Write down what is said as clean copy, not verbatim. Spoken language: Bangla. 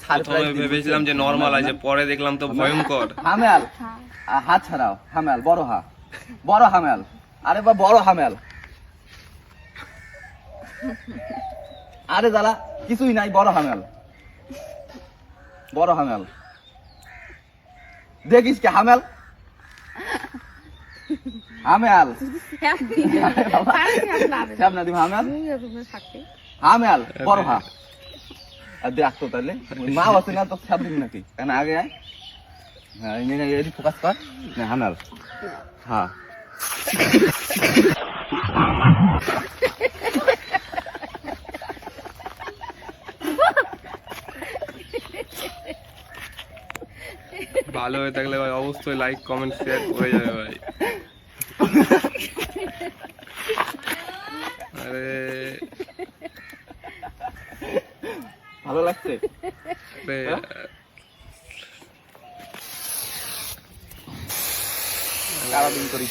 প্রথমে ভেবেছিলাম যে নরমাল আছে, পরে দেখলাম তো ভয়ঙ্কর। হামেল, হাত ছাড়াও। হামেল, বড় হা, বড় হামেল। আরে বা বড় হামেল। আরে দাদা কিছুই নাই, বড় হামেল, বড় হামেল। দেখিস কি হামেল, হামেল সামনে দিব হামেল, হামেল বড় হা। আর দেখ তো তাহলে মা আছে না তো সাপ দিন নাকি, কেন আগে আয়। হ্যাঁ এটি ফোকাস কর না হামেল। হ্যাঁ ভালো হয়ে থাকলে ভাই অবশ্যই লাইক কমেন্ট শেয়ার করে যাবে ভাই। আরে ভালো লাগছে। সারাদিন করি।